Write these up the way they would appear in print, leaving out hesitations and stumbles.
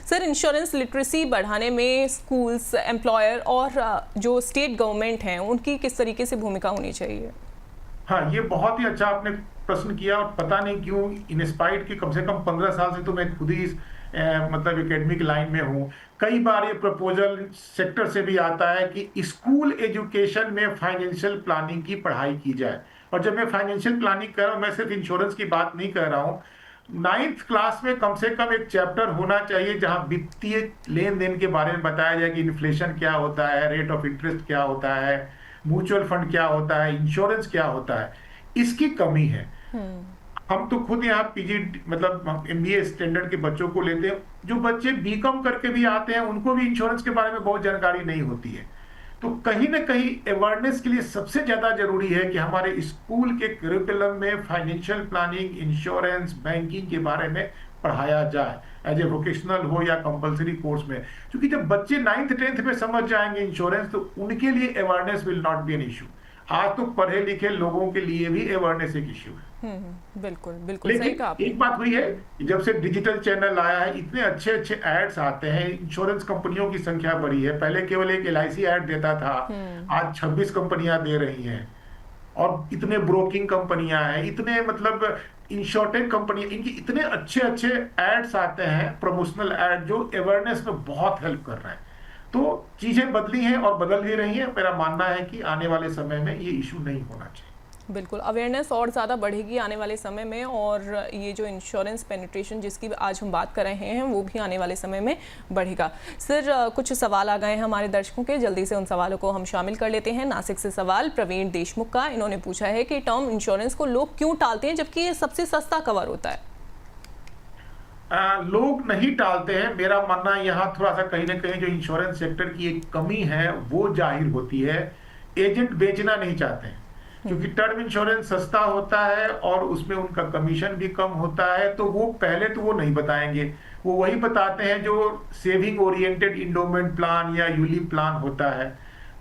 Sir, insurance literacy बढ़ाने में schools, employer और जो स्टेट गवर्नमेंट हैं उनकी किस तरीके से भूमिका होनी चाहिए? हाँ, ये बहुत ही अच्छा आपने प्रश्न किया, और पता नहीं क्यों इंस्पाइट की कम से कम 15 साल से तो मैं खुद ही मतलब एकेडमिक लाइन में हूँ। कई बार ये प्रपोजल सेक्टर से भी आता है कि स्कूल एजुकेशन में फाइनेंशियल प्लानिंग की पढ़ाई की जाए। और जब मैं फाइनेंशियल प्लानिंग कर रहा हूँ, मैं सिर्फ इंश्योरेंस की बात नहीं कर रहा हूँ, 9th क्लास में कम से कम एक चैप्टर होना चाहिए जहां वित्तीय लेन देन के बारे में बताया जाए कि इन्फ्लेशन क्या होता है, रेट ऑफ इंटरेस्ट क्या होता है, म्यूचुअल फंड क्या होता है, इंश्योरेंस क्या होता है। इसकी कमी है। हम तो खुद यहाँ पीजी मतलब एमबीए स्टैंडर्ड के बच्चों को लेते हैं, जो बच्चे बीकॉम करके भी आते हैं उनको भी इंश्योरेंस के बारे में बहुत जानकारी नहीं होती है। तो कहीं ना कहीं अवेयरनेस के लिए सबसे ज्यादा जरूरी है कि हमारे स्कूल के करिकुलम में फाइनेंशियल प्लानिंग, इंश्योरेंस, बैंकिंग के बारे में पढ़ाया जाए, एज ए वोकेशनल हो या कंपलसरी कोर्स में। क्योंकि जब बच्चे 9th 10th में समझ जाएंगे इंश्योरेंस, तो उनके लिए awareness will not be an issue. आज तो पढ़े लिखे लोगों के लिए भी अवेयरनेस एक इश्यू है। बिल्कुल बिल्कुल सही कहा लेकिन आपने। एक बात हुई है, जब से डिजिटल चैनल आया है, इतने अच्छे अच्छे एड्स आते हैं, इंश्योरेंस कंपनियों की संख्या बढ़ी है। पहले केवल एक LIC एड देता था, आज 26 कंपनियां दे रही हैं। और इतने ब्रोकिंग कंपनियां हैं, इतने मतलब इंश्योरटेक कंपनी, इनकी इतने अच्छे अच्छे एड्स आते हैं, प्रमोशनल एड, जो अवेयरनेस में बहुत हेल्प कर रहे हैं। तो चीजें बदली हैं और बदल भी रही हैं। मेरा मानना है कि आने वाले समय में ये इशू नहीं होना चाहिए। बिल्कुल, अवेयरनेस और ज़्यादा बढ़ेगी आने वाले समय में, और ये जो इंश्योरेंस पेनिट्रेशन जिसकी आज हम बात कर रहे हैं वो भी आने वाले समय में बढ़ेगा। सर, कुछ सवाल आ गए हैं हमारे दर्शकों के, जल्दी से उन सवालों को हम शामिल कर लेते हैं। नासिक से सवाल प्रवीण देशमुख का, इन्होंने पूछा है कि टर्म इंश्योरेंस को लोग क्यों टालते हैं जबकि ये सबसे सस्ता कवर होता है? लोग नहीं टालते हैं। मेरा मानना यहाँ थोड़ा सा कहीं ना कहीं जो इंश्योरेंस सेक्टर की एक कमी है वो जाहिर होती है। एजेंट बेचना नहीं चाहते हैं, क्योंकि टर्म इंश्योरेंस सस्ता होता है और उसमें उनका कमीशन भी कम होता है। तो वो पहले तो वो नहीं बताएंगे, वो वही बताते हैं जो सेविंग ओरिएंटेड इंडोमेंट प्लान या यूलिप प्लान होता है।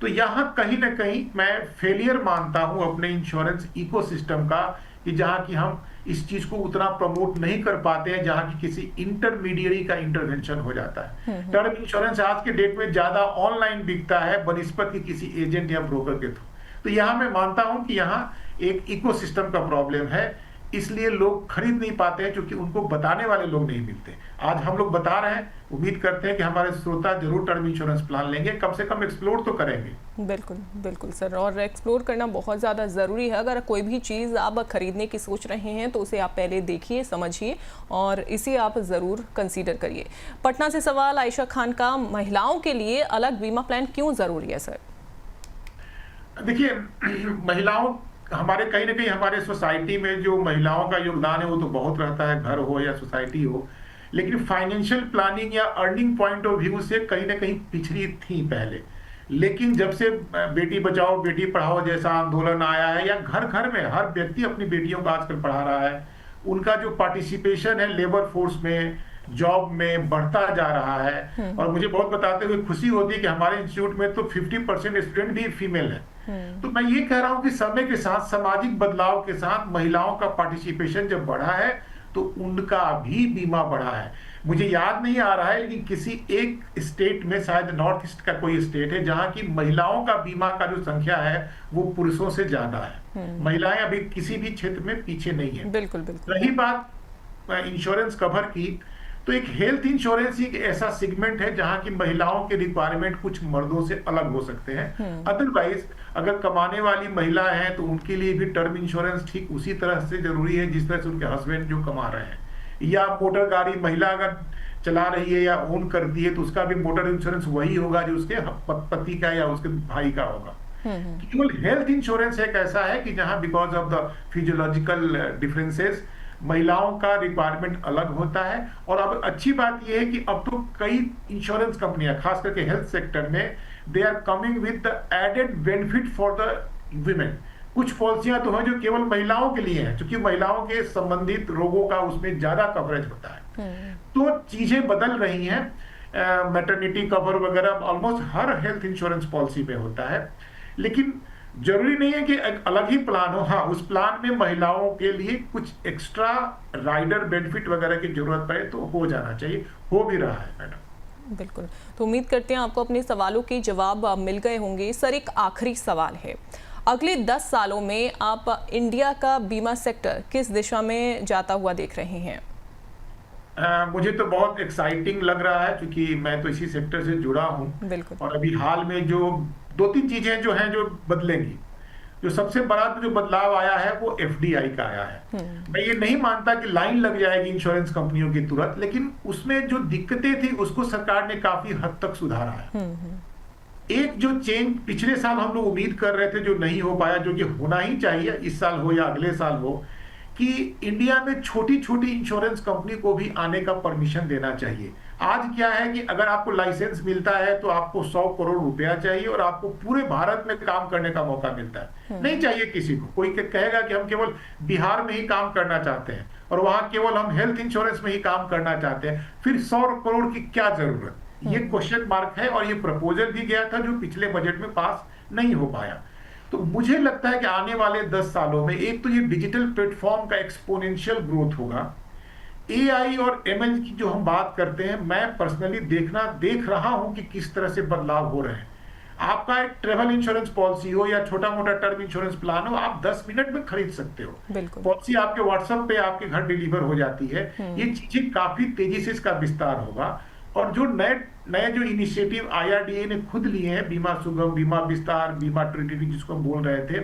तो यहाँ कहीं ना कहीं मैं फेलियर मानता हूँ अपने इंश्योरेंस इकोसिस्टम का, कि जहाँ की हम इस चीज को उतना प्रमोट नहीं कर पाते हैं, जहाँ की किसी इंटरमीडियरी का इंटरवेंशन हो जाता है। टर्म इंश्योरेंस आज के डेट में ज्यादा ऑनलाइन बिकता है बनिस्पत की किसी एजेंट या ब्रोकर के थ्रू। तो यहाँ मैं मानता हूं कि यहाँ एक इकोसिस्टम का प्रॉब्लम है, इसलिए लोग खरीद नहीं पाते हैं, क्योंकि उनको बताने वाले लोग नहीं मिलते। आज हम लोग बता रहे हैं, उम्मीद करते हैं कि हमारे श्रोता जरूर टर्म इंश्योरेंस प्लान लेंगे, कम से कम एक्सप्लोर तो करेंगे। बिल्कुल बिल्कुल सर, और एक्सप्लोर करना बहुत ज़्यादा ज़रूरी है। अगर कोई भी चीज़ आप खरीदने की सोच रहे हैं तो उसे आप पहले देखिए, समझिए और इसे आप ज़रूर कंसीडर करिए। पटना से सवाल आयशा खान का, महिलाओं के लिए अलग बीमा प्लान क्यों ज़रूरी है सर? देखिए, महिलाओं, हमारे कहीं ना कहीं हमारे सोसाइटी में जो महिलाओं का योगदान है वो तो बहुत रहता है, घर हो या सोसाइटी हो। लेकिन फाइनेंशियल प्लानिंग या अर्निंग पॉइंट ऑफ व्यू से कहीं ना कहीं पिछड़ी थी पहले। लेकिन जब से बेटी बचाओ बेटी पढ़ाओ जैसा आंदोलन आया है, या घर घर में हर व्यक्ति अपनी बेटियों को आजकल पढ़ा रहा है, उनका जो पार्टिसिपेशन है लेबर फोर्स में, जॉब में बढ़ता जा रहा है। और मुझे बहुत बताते हुए खुशी होती है कि हमारे इंस्टीट्यूट में तो 50% स्टूडेंट भी फीमेल है। तो मैं ये कह रहा हूं कि समय के साथ, सामाजिक बदलाव के साथ महिलाओं का पार्टिसिपेशन जब बढ़ा है तो उनका भी बीमा बढ़ा है। मुझे याद नहीं आ रहा है, लेकिन किसी एक स्टेट में, शायद नॉर्थ ईस्ट का कोई स्टेट है, जहां की महिलाओं का बीमा का जो संख्या है वो पुरुषों से ज्यादा है। महिलाएं अभी किसी भी क्षेत्र में पीछे नहीं है। बिल्कुल बिल्कुल। रही बात इंश्योरेंस कवर की, तो एक हेल्थ इंश्योरेंस ही एक ऐसा सेगमेंट है जहां की महिलाओं के रिक्वायरमेंट कुछ मर्दों से अलग हो सकते हैं। अदरवाइज अगर कमाने वाली महिला है तो उनके लिए भी टर्म इंश्योरेंस ठीक उसी तरह से जरूरी है जिस तरह से उनके हस्बैंड जो कमा रहे हैं। या मोटर गाड़ी महिला अगर चला रही है या ओन करती है तो उसका भी मोटर इंश्योरेंस वही होगा जो उसके पति का या उसके भाई का होगा। केवल हेल्थ इंश्योरेंस एक ऐसा है कि जहां because of the physiological differences महिलाओं का रिक्वायरमेंट अलग होता है। और अब अच्छी बात यह है कि अब तो कई इंश्योरेंस कंपनियां, खास करके हेल्थ सेक्टर में, they are coming with the added benefit for the women. कुछ पॉलिसियां तो हैं जो केवल महिलाओं के लिए हैं, क्योंकि महिलाओं के संबंधित रोगों का उसमें ज्यादा कवरेज होता है। तो चीजें बदल रही हैं। मैटरनिटी कवर वगैरह ऑलमोस्ट हर हेल्थ इंश्योरेंस पॉलिसी में होता है। लेकिन जरूरी नहीं है कि एक अलग ही प्लान हो। हाँ, उस प्लान में महिलाओं के लिए कुछ एक्स्ट्रा राइडर बेनिफिट वगैरह की जरूरत पड़े तो हो जाना चाहिए, हो भी रहा है मैडम। बिल्कुल, तो उम्मीद करते हैं आपको अपने सवालों के जवाब मिल गए होंगे। सर, एक आखिरी सवाल है, अगले 10 सालों में आप इंडिया का बीमा सेक्टर किस दिशा में जाता हुआ देख रहे हैं? मुझे तो बहुत एक्साइटिंग लग रहा है, क्योंकि मैं तो इसी सेक्टर से जुड़ा हूँ। बिल्कुल। और अभी हाल में जो 2-3 चीजें जो हैं जो बदलेंगी, जो सबसे बड़ा जो बदलाव आया है वो एफडीआई का आया है। मैं ये नहीं मानता कि लाइन लग जाएगी इंश्योरेंस कंपनियों की तुरंत, लेकिन उसमें जो दिक्कतें थी उसको सरकार ने काफी हद तक सुधारा है। एक जो चेंज पिछले साल हम लोग उम्मीद कर रहे थे जो नहीं हो पाया, जो कि होना ही चाहिए, इस साल हो या अगले साल हो, कि इंडिया में छोटी छोटी इंश्योरेंस कंपनी को भी आने का परमिशन देना चाहिए। आज क्या है कि अगर आपको लाइसेंस मिलता है तो आपको 100 करोड़ रुपया चाहिए और आपको पूरे भारत में काम करने का मौका मिलता है। नहीं चाहिए किसी को, कोई कहेगा कि हम केवल बिहार में ही काम करना चाहते हैं और वहां केवल हम हेल्थ इंश्योरेंस में ही काम करना चाहते हैं, फिर 100 करोड़ की क्या जरूरत? ये क्वेश्चन मार्क है। और ये प्रपोजल भी गया था जो पिछले बजट में पास नहीं हो पाया। तो मुझे लगता है कि आने वाले 10 सालों में एक तो ये डिजिटल प्लेटफॉर्म का एक्सपोनेंशियल ग्रोथ होगा। एआई और एमएल की जो हम बात करते हैं, मैं पर्सनली देख रहा हूं कि किस तरह से बदलाव हो रहे हैं। आपका एक ट्रेवल इंश्योरेंस पॉलिसी हो या छोटा मोटा टर्म इंश्योरेंस प्लान हो, आप 10 मिनट में खरीद सकते हो। पॉलिसी आपके व्हाट्सएप पे आपके घर डिलीवर हो जाती है। ये चीजें काफी तेजी से इसका विस्तार होगा। और जो नए जो इनिशिएटिव आईआरडीए ने खुद लिए हैं, बीमा सुगम, बीमा विस्तार, बीमा ट्रिनिटी जिसको हम बोल रहे थे,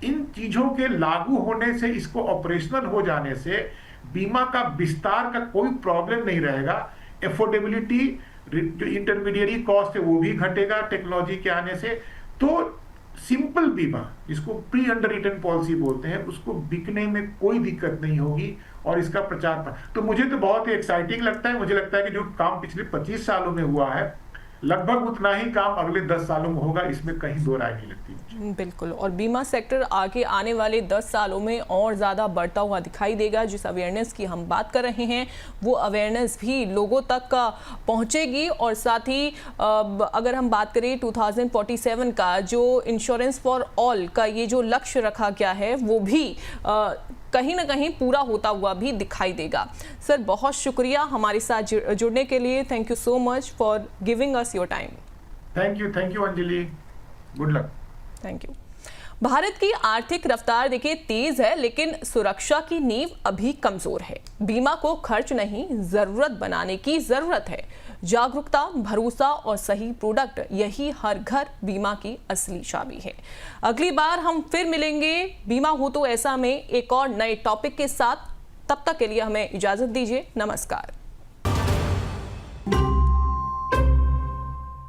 इन चीजों के लागू होने से, इसको ऑपरेशनल हो जाने से बीमा का विस्तार का कोई प्रॉब्लम नहीं रहेगा। एफोर्डेबिलिटी, जो इंटरमीडिएरी कॉस्ट है वो भी घटेगा टेक्नोलॉजी के आने से। तो सिंपल बीमा, जिसको प्री अंडर रिटन पॉलिसी बोलते हैं, उसको बिकने में कोई दिक्कत नहीं होगी और इसका प्रचार। तो मुझे तो बहुत ही एक्साइटिंग लगता है। मुझे लगता है कि जो काम पिछले 25 सालों में हुआ है, लगभग उतना ही काम अगले 10 सालों में होगा, इसमें कहीं दो राय नहीं लगती मुझे। बिल्कुल, और बीमा सेक्टर आगे आने वाले 10 सालों में और ज़्यादा बढ़ता हुआ दिखाई देगा। जिस अवेयरनेस की हम बात कर रहे हैं वो अवेयरनेस भी लोगों तक पहुंचेगी। और साथ ही अगर हम बात करें 2047 का जो इंश्योरेंस फॉर ऑल का ये जो लक्ष्य रखा गया है, वो भी कहीं ना कहीं पूरा होता हुआ भी दिखाई देगा। सर, बहुत शुक्रिया हमारे साथ जुड़ने के लिए। Thank you so much for giving us your time. Thank you Anjali, good luck. Thank you. Bharat की आर्थिक रफ्तार देखिए तेज है, लेकिन सुरक्षा की नींव अभी कमजोर है। बीमा को खर्च नहीं, जरूरत बनाने की जरूरत है। जागरूकता, भरोसा और सही प्रोडक्ट, यही हर घर बीमा की असली चाबी है। अगली बार हम फिर मिलेंगे बीमा हो तो ऐसा में एक और नए टॉपिक के साथ। तब तक के लिए हमें इजाजत दीजिए। नमस्कार।